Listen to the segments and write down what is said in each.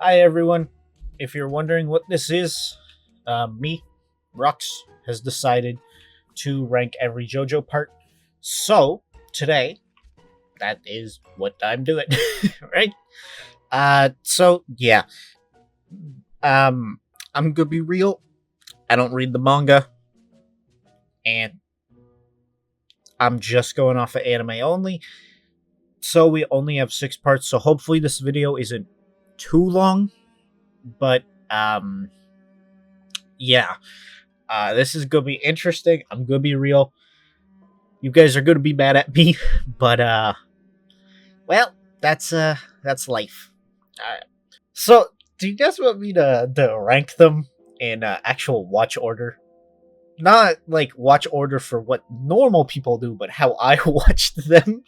Hi everyone. If you're wondering what this is, me, Rux, has decided to rank every JoJo part. So today, that is what I'm doing, right? So yeah, um, I'm gonna be real. I don't read the manga, and I'm just going off of anime only. So we only have 6 parts. So hopefully this video isn't too long. But yeah. This is gonna be interesting. I'm gonna be real. You guys are gonna be mad at me, but well, that's life. Alright. So, do you guys want me to rank them in actual watch order? Not like watch order for what normal people do, but how I watched them.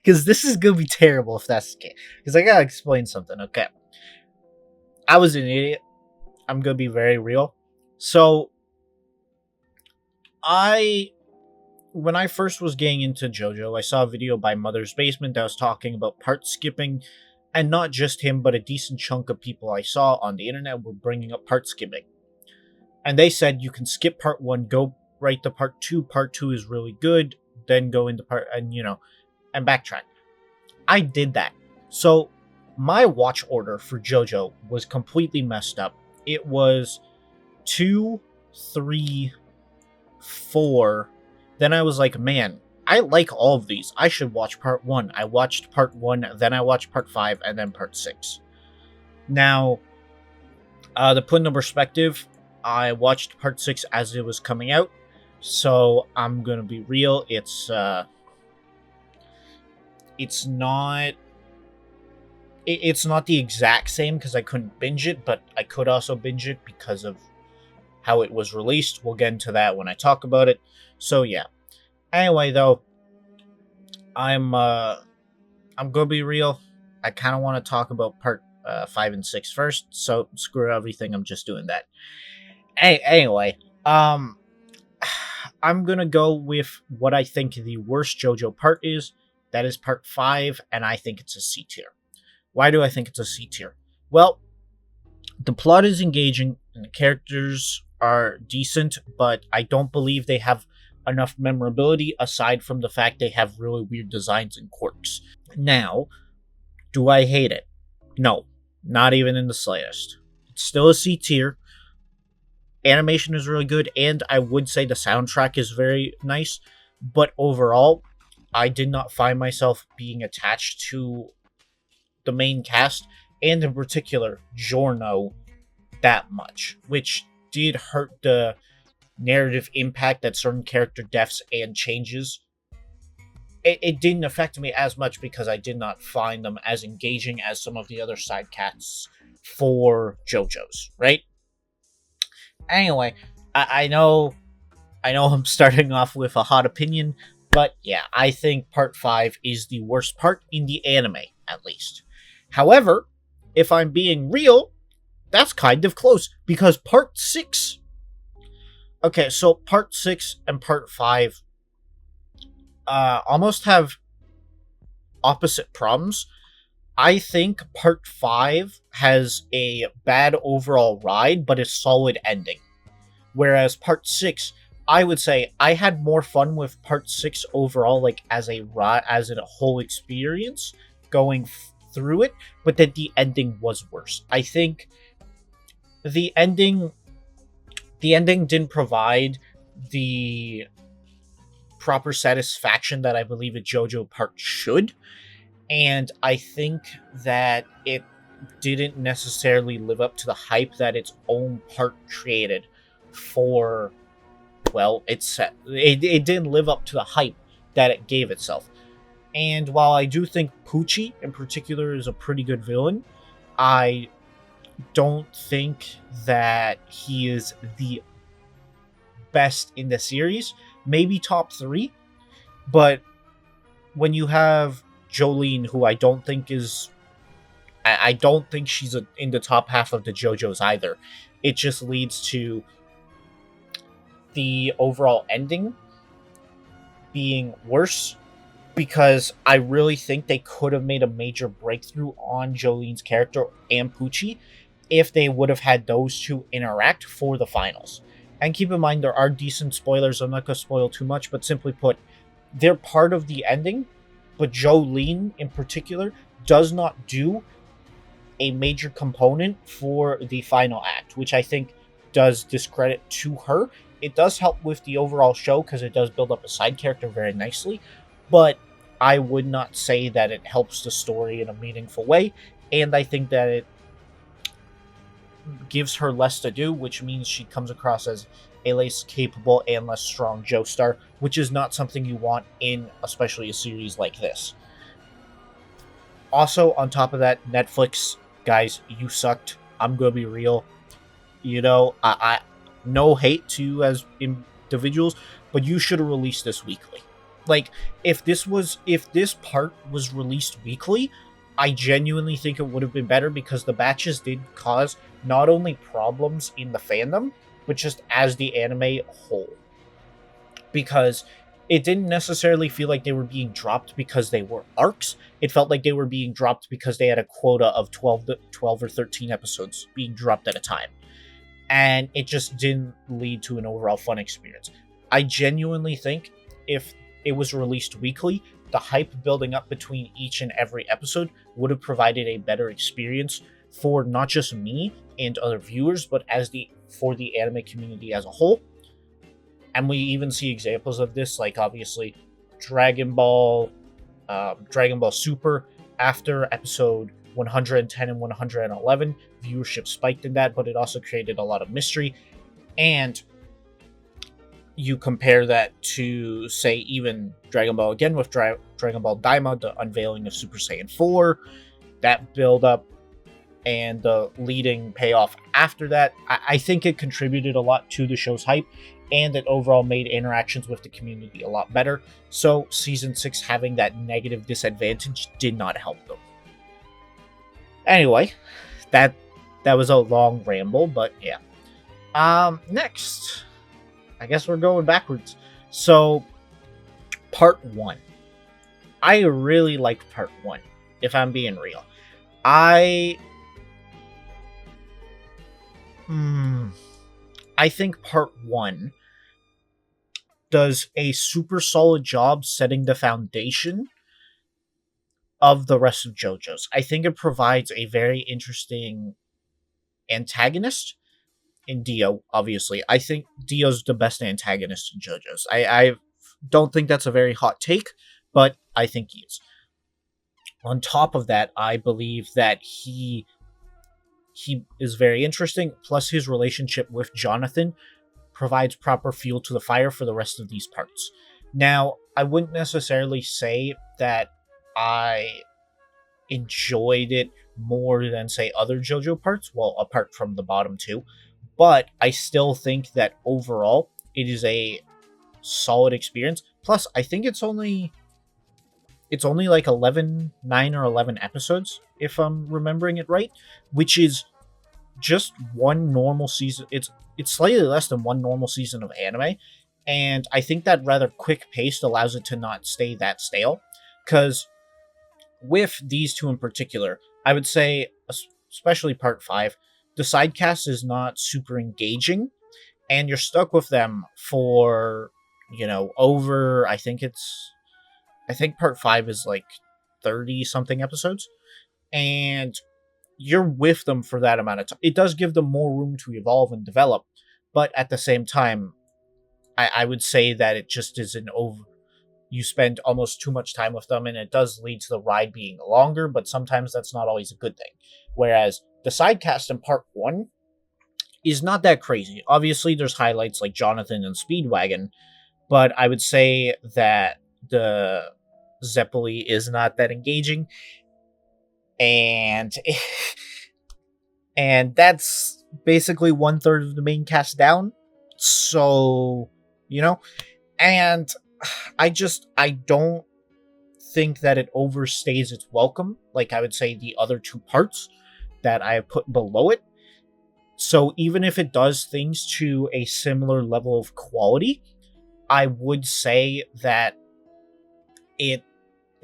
Because this is gonna be terrible if that's the case. Because I gotta explain something. Okay, I was an idiot. I'm gonna be very real. So, I when I first was getting into JoJo, I saw a video by Mother's Basement that was talking about part skipping, and not just him, but a decent chunk of people I saw on the internet were bringing up part skipping. And they said you can skip part 1, go right to part 2, part 2 is really good, then go into part, and backtrack. I did that. So, my watch order for JoJo was completely messed up. It was 2, 3, 4. Then I was like, man, I like all of these. I should watch part 1. I watched part 1, then I watched part 5, and then part 6. Now, to put into perspective, I watched part 6 as it was coming out. So I'm gonna be real. It's not. It's not the exact same because I couldn't binge it, but I could also binge it because of how it was released. We'll get into that when I talk about it. So yeah. Anyway, though, I'm gonna be real. I kind of want to talk about part 5 and 6 first. So screw everything. I'm just doing that. Anyway, I'm gonna go with what I think the worst JoJo part is. That is part 5, and I think it's a C tier. Why do I think it's a C tier? Well, the plot is engaging and the characters are decent, but I don't believe they have enough memorability aside from the fact they have really weird designs and quirks. Now, do I hate it? No, not even in the slightest. It's still a C tier. Animation is really good, and I would say the soundtrack is very nice, but overall, I did not find myself being attached to the main cast, and in particular, Giorno, that much, which did hurt the narrative impact that certain character deaths and changes. It didn't affect me as much because I did not find them as engaging as some of the other side casts for JoJo's, right? Anyway, I know I'm starting off with a hot opinion, but yeah, I think part 5 is the worst part in the anime, at least. However, if I'm being real, that's kind of close, because part 6... Okay, so part 6 and part 5 almost have opposite problems. I think part 5 has a bad overall ride, but a solid ending. Whereas part 6, I would say I had more fun with part 6 overall, like as a whole experience going through it, but that the ending was worse. I think the ending didn't provide the proper satisfaction that I believe a JoJo part should, and I think that it didn't necessarily live up to the hype that its own part created for, well, it didn't live up to the hype that it gave itself. And while I do think Poochie in particular is a pretty good villain, I don't think that he is the best in the series. Maybe top 3, but when you have Jolene, who I don't think she's in the top half of the JoJo's either. It just leads to the overall ending being worse because I really think they could have made a major breakthrough on Jolene's character and Poochie if they would have had those two interact for the finals. And keep in mind, there are decent spoilers. I'm not going to spoil too much, but simply put, they're part of the ending, but Jolene in particular does not do a major component for the final act, which I think does discredit to her. It does help with the overall show because it does build up a side character very nicely, but I would not say that it helps the story in a meaningful way, and I think that it gives her less to do, which means she comes across as a less capable and less strong Joestar, which is not something you want in especially a series like this. Also, on top of that, Netflix, guys, you sucked. I'm gonna be real. You know, I no hate to you as individuals, but you should have released this weekly. Like, if this part was released weekly, I genuinely think it would have been better because the batches did cause not only problems in the fandom, but just as the anime whole. Because it didn't necessarily feel like they were being dropped because they were arcs. It felt like they were being dropped because they had a quota of 12 or 13 episodes being dropped at a time. And it just didn't lead to an overall fun experience. I genuinely think if it was released weekly, the hype building up between each and every episode would have provided a better experience for not just me and other viewers, but for the anime community as a whole. And we even see examples of this, like obviously Dragon Ball, Dragon Ball Super. After episode 110 and 111, viewership spiked in that, but it also created a lot of mystery. And you compare that to, say, even Dragon Ball again with Dragon Ball Daima, the unveiling of Super Saiyan 4, that build up and the leading payoff after that. I think it contributed a lot to the show's hype, and it overall made interactions with the community a lot better. So season 6 having that negative disadvantage did not help them. Anyway, that was a long ramble, but yeah. Next, I guess we're going backwards. So, part 1. I really liked part 1, if I'm being real. I think part 1 does a super solid job setting the foundation of the rest of JoJo's. I think it provides a very interesting antagonist in Dio, obviously. I think Dio's the best antagonist in JoJo's. I don't think that's a very hot take, but I think he is. On top of that, I believe that he is very interesting, plus his relationship with Jonathan provides proper fuel to the fire for the rest of these parts. Now, I wouldn't necessarily say that I enjoyed it more than, say, other JoJo parts, well, apart from the bottom two, but I still think that overall it is a solid experience. Plus, I think it's only like 9 or 11 episodes, if I'm remembering it right, which is just one normal season. It's slightly less than one normal season of anime, and I think that rather quick pace allows it to not stay that stale. Because with these two in particular, I would say, especially part 5, the side cast is not super engaging, and you're stuck with them for, over, I think part 5 is like 30 something episodes, and you're with them for that amount of time. It does give them more room to evolve and develop, but at the same time, I would say that it just isn't over. You spend almost too much time with them, and it does lead to the ride being longer, but sometimes that's not always a good thing. Whereas the side cast in part 1 is not that crazy. Obviously, there's highlights like Jonathan and Speedwagon, but I would say that the Zeppeli is not that engaging, and and that's basically 1/3 of the main cast down. So, and I don't think that it overstays its welcome, like I would say the other two parts that I have put below it. So even if it does things to a similar level of quality, I would say that it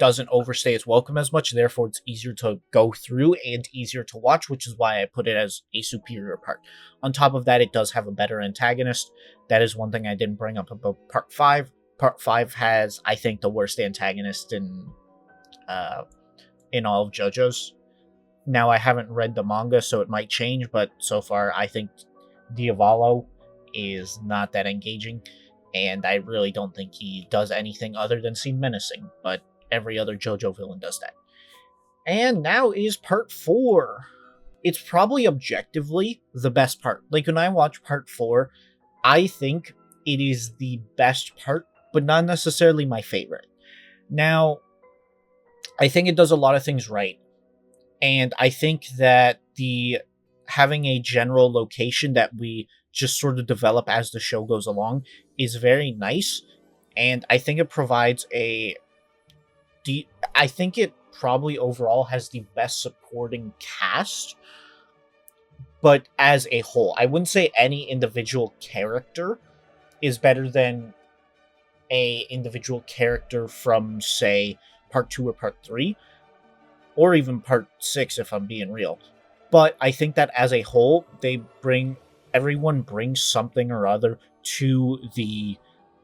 doesn't overstay its welcome as much, therefore it's easier to go through and easier to watch, which is why I put it as a superior part. On top of that, it does have a better antagonist. That is one thing I didn't bring up about part 5. Part 5 has, I think, the worst antagonist in all of JoJo's. Now, I haven't read the manga, so it might change, but so far, I think Diavolo is not that engaging, and I really don't think he does anything other than seem menacing, but every other JoJo villain does that. And now is part 4. It's probably objectively the best part. Like, when I watch part 4, I think it is the best part, but not necessarily my favorite. Now, I think it does a lot of things right. And I think that the having a general location that we just sort of develop as the show goes along is very nice. And I think it provides I think it probably overall has the best supporting cast. But as a whole, I wouldn't say any individual character is better than a individual character from, say, part 2 or part 3, or even part 6 if I'm being real. But I think that as a whole, everyone brings something or other to the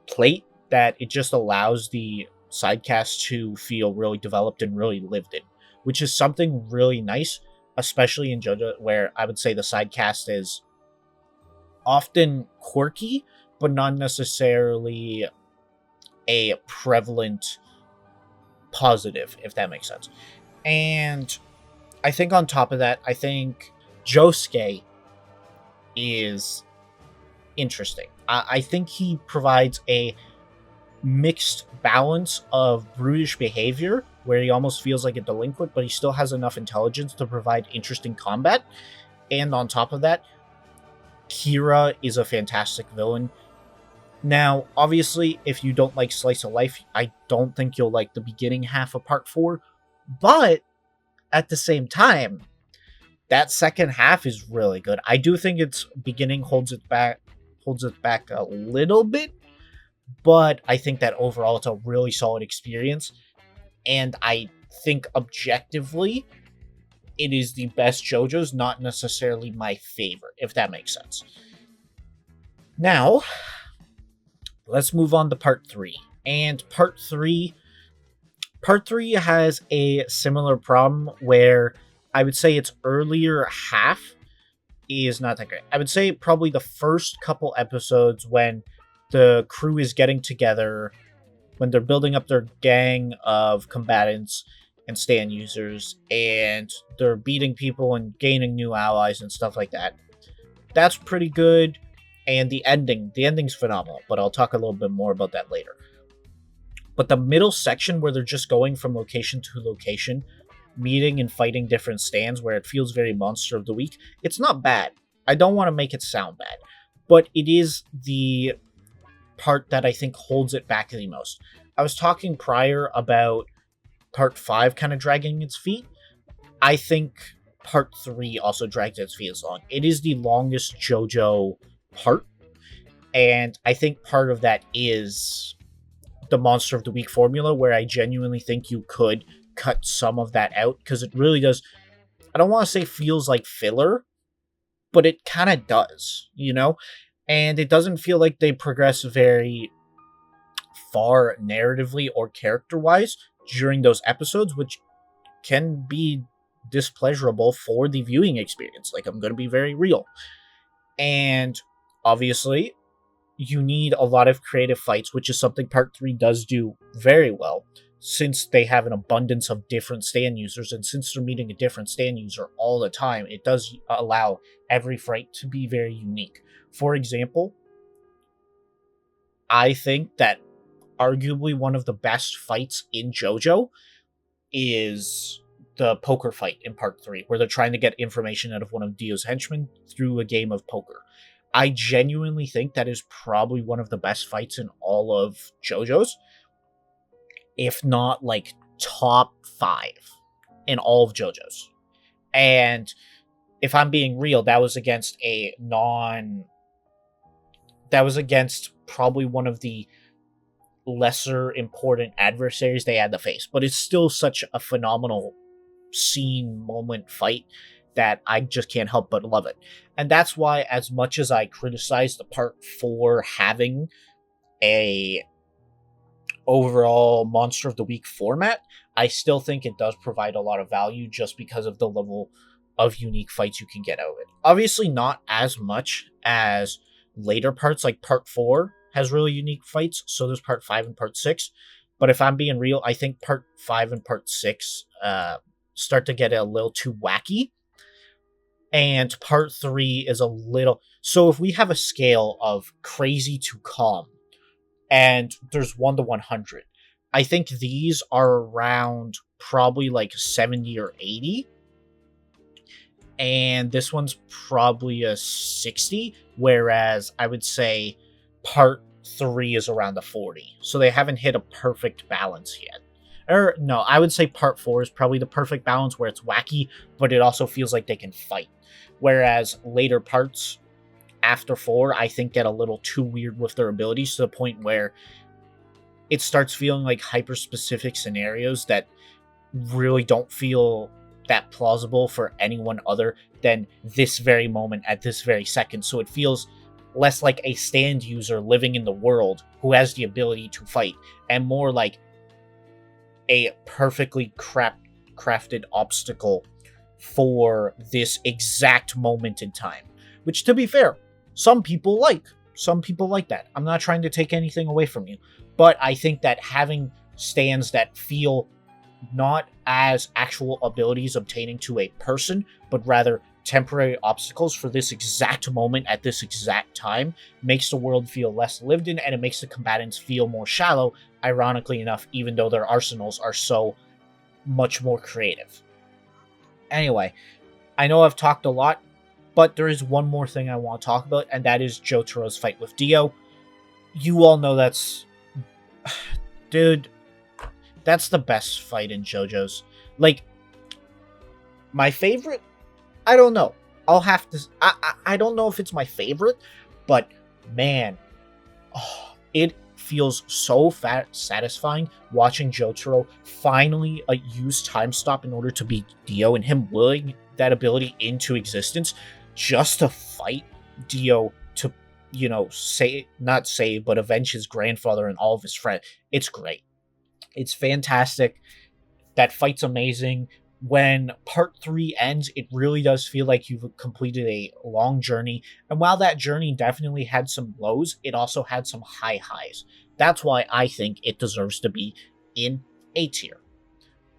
plate that it just allows the sidecast to feel really developed and really lived in, which is something really nice, especially in JoJo, where I would say the sidecast is often quirky, but not necessarily a prevalent positive, if that makes sense. And I think on top of that, I think Josuke is interesting. I think he provides a mixed balance of brutish behavior, where he almost feels like a delinquent, but he still has enough intelligence to provide interesting combat. And on top of that, Kira is a fantastic villain. Now, obviously, if you don't like slice of life, I don't think you'll like the beginning half of part 4, but at the same time, that second half is really good. I do think its beginning holds it back a little bit, but I think that overall it's a really solid experience, and I think objectively it is the best JoJo's, not necessarily my favorite, if that makes sense. Now, let's move on to part 3. And part 3 has a similar problem where I would say its earlier half is not that great. I would say probably the first couple episodes when the crew is getting together, when they're building up their gang of combatants and stand users, and they're beating people and gaining new allies and stuff like that. That's pretty good. And the ending's phenomenal, but I'll talk a little bit more about that later. But the middle section where they're just going from location to location, meeting and fighting different stands, where it feels very Monster of the Week, it's not bad. I don't want to make it sound bad, but it is the part that I think holds it back the most. I was talking prior about part 5 kind of dragging its feet. I think part 3 also drags its feet as long. It is the longest JoJo part, and I think part of that is the Monster of the Week formula, where I genuinely think you could cut some of that out, because it really does, I don't want to say feels like filler, but it kind of does, and it doesn't feel like they progress very far narratively or character-wise during those episodes, which can be displeasurable for the viewing experience. Like, I'm going to be very real. And obviously, you need a lot of creative fights, which is something part 3 does do very well, since they have an abundance of different stand users, and since they're meeting a different stand user all the time, it does allow every fight to be very unique. For example, I think that arguably one of the best fights in JoJo is the poker fight in part 3, where they're trying to get information out of one of Dio's henchmen through a game of poker. I genuinely think that is probably one of the best fights in all of JoJo's, if not like top 5 in all of JoJo's. And if I'm being real, that was against probably one of the lesser important adversaries they had to face. But it's still such a phenomenal scene, moment, fight that I just can't help but love it. And that's why, as much as I criticize the part 4 having a overall monster of the week format, I still think it does provide a lot of value just because of the level of unique fights you can get out of it. Obviously, not as much as later parts, like part 4 has really unique fights, so there's part 5 and part 6. But if I'm being real, I think part 5 and part 6 start to get a little too wacky. And part 3 is a little. So if we have a scale of crazy to calm, and there's 1 to 100. I think these are around probably like 70 or 80. And this one's probably a 60, whereas I would say part 3 is around a 40. So they haven't hit a perfect balance yet. Or no, I would say part 4 is probably the perfect balance where it's wacky, but it also feels like they can fight. Whereas later parts after 4, I think, get a little too weird with their abilities to the point where it starts feeling like hyper-specific scenarios that really don't feel that plausible for anyone other than this very moment at this very second. So it feels less like a stand user living in the world who has the ability to fight, and more like a perfectly crafted obstacle for this exact moment in time. Which, to be fair, some people like. Some people like that. I'm not trying to take anything away from you. But I think that having stands that feel not as actual abilities obtaining to a person, but rather temporary obstacles for this exact moment at this exact time makes the world feel less lived in, and it makes the combatants feel more shallow, ironically enough, even though their arsenals are so much more creative. Anyway, I know I've talked a lot, but there is one more thing I want to talk about, and that is Jotaro's fight with Dio. You all know that's... Dude, that's the best fight in JoJo's. Like, my favorite? I don't know. I'll have to... I don't know if it's my favorite, but man, it feels so satisfying watching Jotaro finally use time stop in order to beat Dio, and him willing that ability into existence just to fight Dio to, not save, but avenge his grandfather and all of his friends. It's great. It's fantastic. That fight's amazing. When part 3 ends, it really does feel like you've completed a long journey. And while that journey definitely had some lows, it also had some high highs. That's why I think it deserves to be in A tier.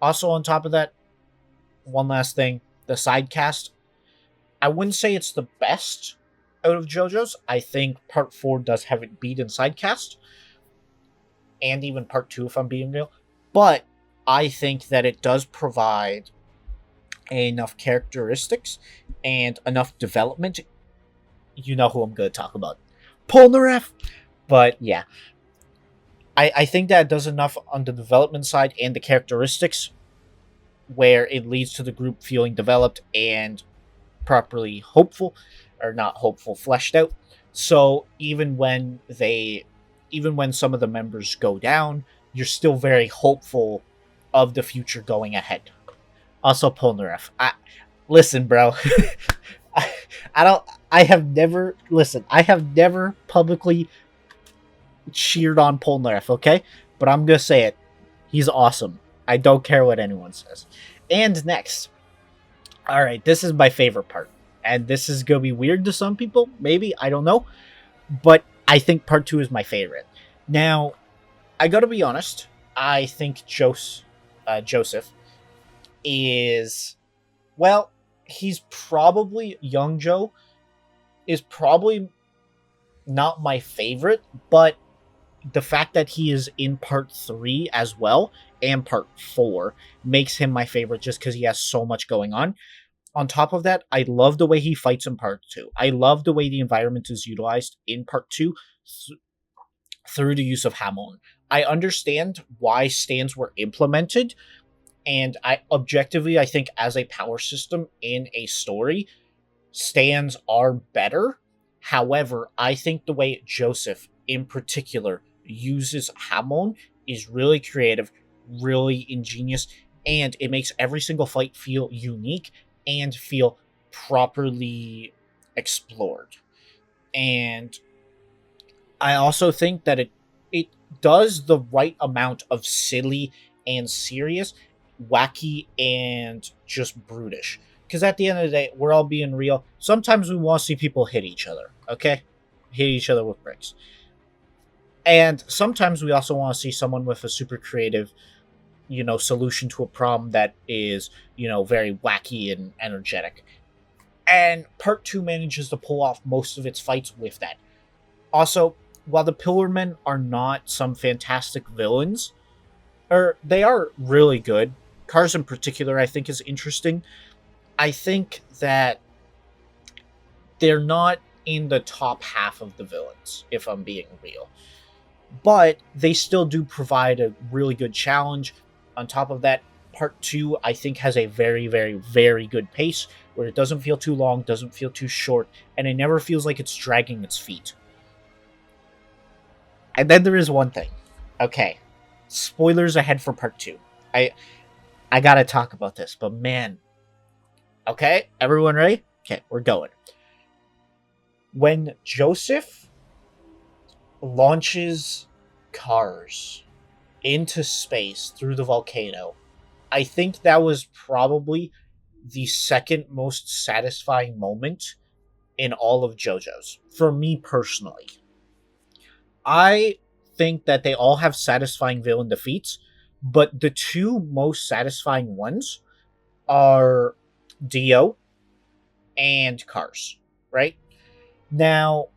Also, on top of that, one last thing, the side cast. I wouldn't say it's the best out of JoJo's. I think part 4 does have it beat in side cast. And even part 2, if I'm being real. But I think that it does provide enough characteristics and enough development. You know who I'm going to talk about. Polnareff! But yeah. I think that it does enough on the development side and the characteristics where it leads to the group feeling developed and properly hopeful, or not hopeful, fleshed out. So even when some of the members go down, you're still very hopeful of the future going ahead. Also, Polnareff. Listen, bro. I have never publicly cheered on Polnareff, okay? But I'm gonna say it. He's awesome. I don't care what anyone says. And next. Alright, this is my favorite part. And this is gonna be weird to some people, maybe, I don't know. But I think part 2 is my favorite. Now, I gotta be honest, I think Joseph is, well, he's probably, Young Joe is probably not my favorite, but the fact that he is in part 3 as well, and part 4, makes him my favorite just because he has so much going on. On top of that, I love the way he fights in part 2. I love the way the environment is utilized in part 2 through the use of Hamon. I understand why stands were implemented, and I think as a power system in a story, stands are better. However, I think the way Joseph, in particular, uses Hamon is really creative, really ingenious, and it makes every single fight feel unique and feel properly explored. And I also think that it does the right amount of silly and serious, wacky and just brutish. Because at the end of the day, we're all being real. Sometimes we want to see people hit each other, okay? Hit each other with bricks. And sometimes we also want to see someone with a super creative, solution to a problem that is, very wacky and energetic. And part two manages to pull off most of its fights with that. Also, while the Pillarmen are not some fantastic villains, or they are really good, Cars in particular I think is interesting. I think that they're not in the top half of the villains, if I'm being real. But they still do provide a really good challenge. On top of that, part two I think has a very, very, very good pace where it doesn't feel too long, doesn't feel too short, and it never feels like it's dragging its feet. And then there is one thing. Okay. Spoilers ahead for part two. I gotta talk about this, but man. Okay, everyone ready? Okay, we're going. When Joseph launches Cars into space through the volcano, I think that was probably the second most satisfying moment in all of JoJo's. For me personally. I think that they all have satisfying villain defeats, but the two most satisfying ones are Dio and Cars, right? Now,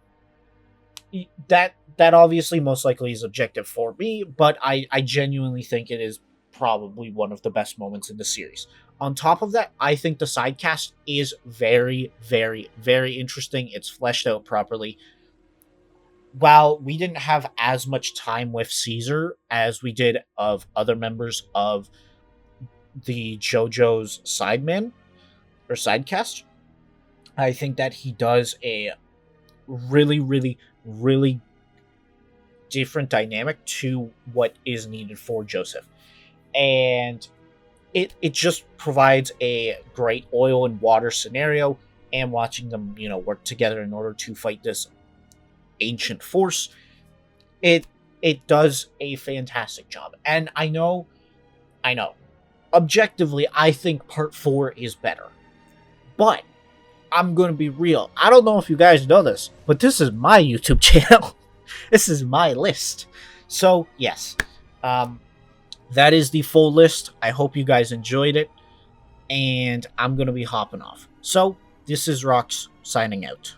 that obviously most likely is objective for me, but I genuinely think it is probably one of the best moments in the series. On top of that, I think the side cast is very, very, very interesting. It's fleshed out properly. While we didn't have as much time with Caesar as we did of other members of the JoJo's sideman or sidecast, I think that he does a really, really, really different dynamic to what is needed for Joseph. And it just provides a great oil and water scenario, and watching them, work together in order to fight this ancient force, it does a fantastic job. And I know objectively I think part 4 is better, but I'm going to be real. I don't know if you guys know this, but this is my YouTube channel. This is my list. So yes, that is the full list. I hope you guys enjoyed it, and I'm going to be hopping off. So this is Rox signing out.